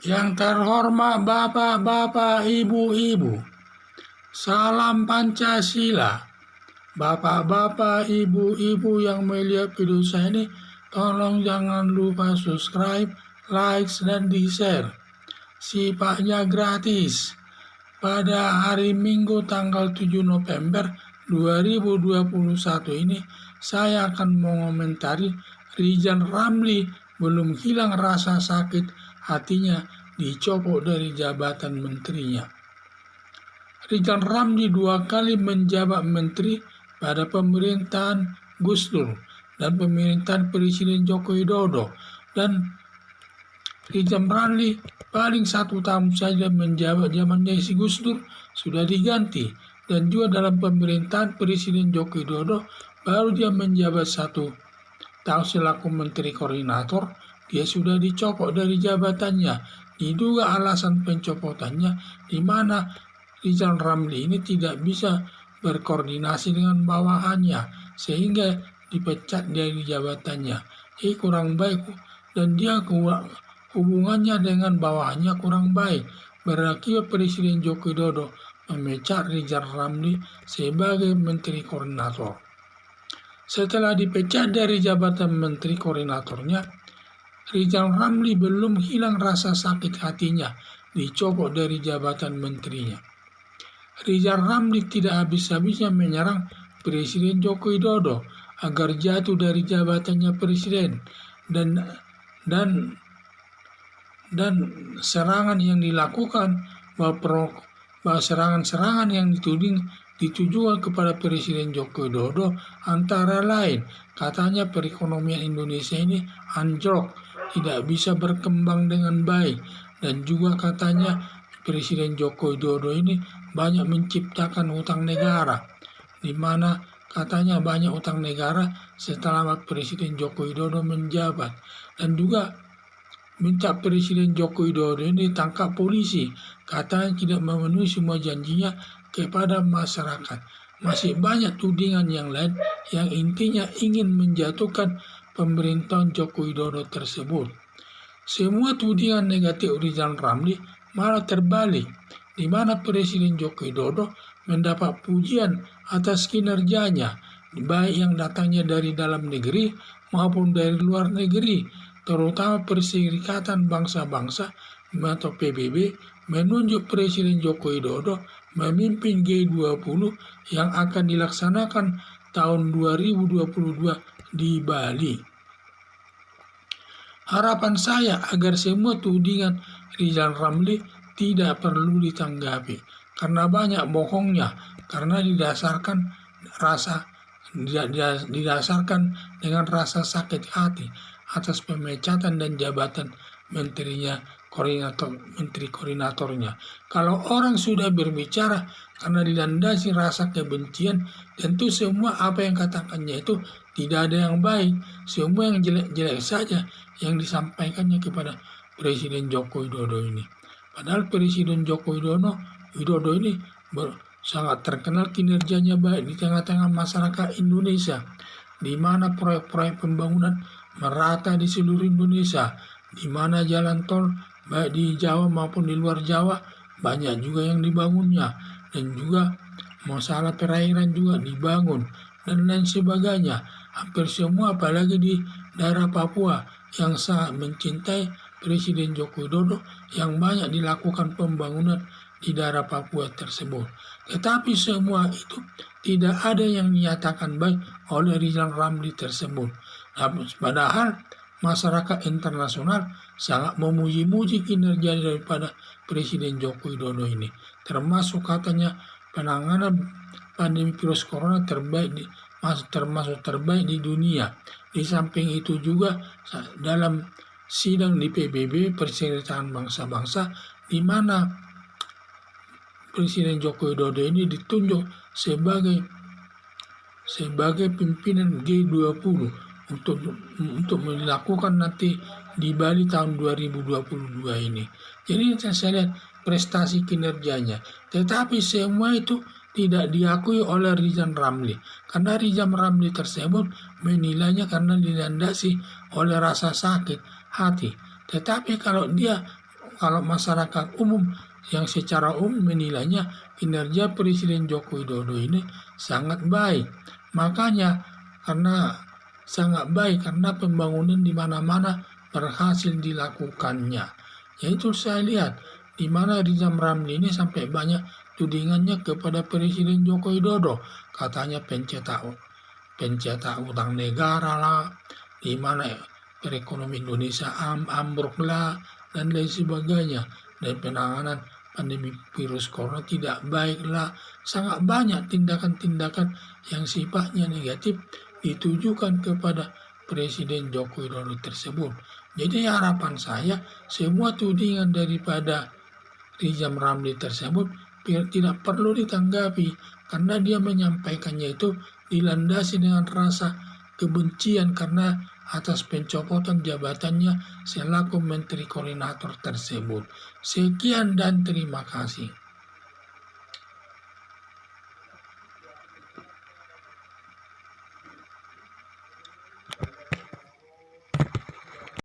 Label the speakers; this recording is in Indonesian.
Speaker 1: Yang terhormat bapak-bapak, ibu-ibu, salam Pancasila. Bapak-bapak, ibu-ibu yang melihat video saya ini, tolong jangan lupa subscribe, like, dan di-share. Sifatnya gratis. Pada hari Minggu tanggal 7 November 2021 ini, saya akan mengomentari Ridwan Ramli belum hilang rasa sakit hatinya dicopot dari jabatan menterinya. Ridwan Ramli 2 kali menjabat menteri pada pemerintahan Gus Dur dan pemerintahan Presiden Joko Widodo, dan Ridwan Ramli paling 1 tahun saja menjabat zamannya si Gus Dur sudah diganti, dan juga dalam pemerintahan Presiden Joko Widodo baru dia menjabat 1 tahun selaku Menteri Koordinator, dia sudah dicopot dari jabatannya. Diduga alasan pencopotannya di mana Ridwan Ramli ini tidak bisa berkoordinasi dengan bawahannya sehingga dipecat dari jabatannya. Ini kurang baik, dan dia hubungannya dengan bawahannya kurang baik. Berakibat Presiden Joko Widodo memecat Ridwan Ramli sebagai Menteri Koordinator. Setelah dipecat dari jabatan Menteri Koordinatornya, Ridwan Ramli belum hilang rasa sakit hatinya dicopot dari jabatan menterinya. Ridwan Ramli tidak habis-habisnya menyerang Presiden Joko Widodo agar jatuh dari jabatannya presiden, dan serangan yang dilakukan bahwa serangan-serangan yang ditujukan kepada Presiden Joko Widodo antara lain katanya perekonomian Indonesia ini anjlok, tidak bisa berkembang dengan baik, dan juga katanya Presiden Joko Widodo ini banyak menciptakan hutang negara, di mana katanya banyak hutang negara setelah Presiden Joko Widodo menjabat, dan juga minta Presiden Joko Widodo ini ditangkap polisi, katanya tidak memenuhi semua janjinya kepada masyarakat. Masih banyak tudingan yang lain yang intinya ingin menjatuhkan pemerintahan Joko Widodo tersebut. Semua tudingan negatif Ridwan Ramli malah terbalik, di mana Presiden Joko Widodo mendapat pujian atas kinerjanya, baik yang datangnya dari dalam negeri maupun dari luar negeri, terutama Perserikatan Bangsa-Bangsa atau PBB menunjuk Presiden Joko Widodo memimpin G20 yang akan dilaksanakan tahun 2022 di Bali. Harapan saya agar semua tudingan Ridwan Ramli tidak perlu ditanggapi karena banyak bohongnya, karena didasarkan dengan rasa sakit hati atas pemecatan dan jabatan menteri koordinatornya. Kalau orang sudah berbicara karena dilandasi rasa kebencian, tentu semua apa yang katakannya itu tidak ada yang baik, semua yang jelek-jelek saja yang disampaikannya kepada Presiden Joko Widodo ini. Padahal Presiden Joko Widodo ini sangat terkenal kinerjanya baik di tengah-tengah masyarakat Indonesia, di mana proyek-proyek pembangunan merata di seluruh Indonesia, di mana jalan tol baik di Jawa maupun di luar Jawa banyak juga yang dibangunnya, dan juga masalah perairan juga dibangun dan lain sebagainya. Hampir semua, apalagi di daerah Papua yang sangat mencintai Presiden Joko Widodo, yang banyak dilakukan pembangunan di daerah Papua tersebut. Tetapi semua itu tidak ada yang dinyatakan baik oleh Ridwan Ramli tersebut. Padahal masyarakat internasional sangat memuji-muji kinerja daripada Presiden Joko Widodo ini, termasuk katanya penanganan pandemi virus corona termasuk terbaik di dunia. Di samping itu juga dalam sidang di PBB Perserikatan Bangsa-Bangsa, di mana Presiden Joko Widodo ini ditunjuk sebagai pimpinan G20 untuk melakukan nanti di Bali tahun 2022 ini. Jadi saya lihat prestasi kinerjanya, tetapi semua itu tidak diakui oleh Ridwan Ramli, karena Ridwan Ramli tersebut menilainya karena dilandasi oleh rasa sakit hati. Tetapi kalau dia kalau masyarakat umum yang secara umum menilainya kinerja Presiden Joko Widodo ini sangat baik. Makanya sangat baik karena pembangunan di mana-mana berhasil dilakukannya. Yaitu saya lihat di mana Rizal Ramli ini sampai banyak tudingannya kepada Presiden Joko Widodo, katanya pencetak utang negara lah, di mana perekonomian Indonesia ambruk lah, dan lain sebagainya, dan penanganan pandemi virus corona tidak baiklah. Sangat banyak tindakan-tindakan yang sifatnya negatif ditujukan kepada Presiden Joko Widodo tersebut. Jadi harapan saya semua tudingan daripada Rizal Ramli tersebut tidak perlu ditanggapi karena dia menyampaikannya itu dilandasi dengan rasa kebencian karena atas pencopotan jabatannya selaku Menteri Koordinator tersebut. Sekian dan terima kasih.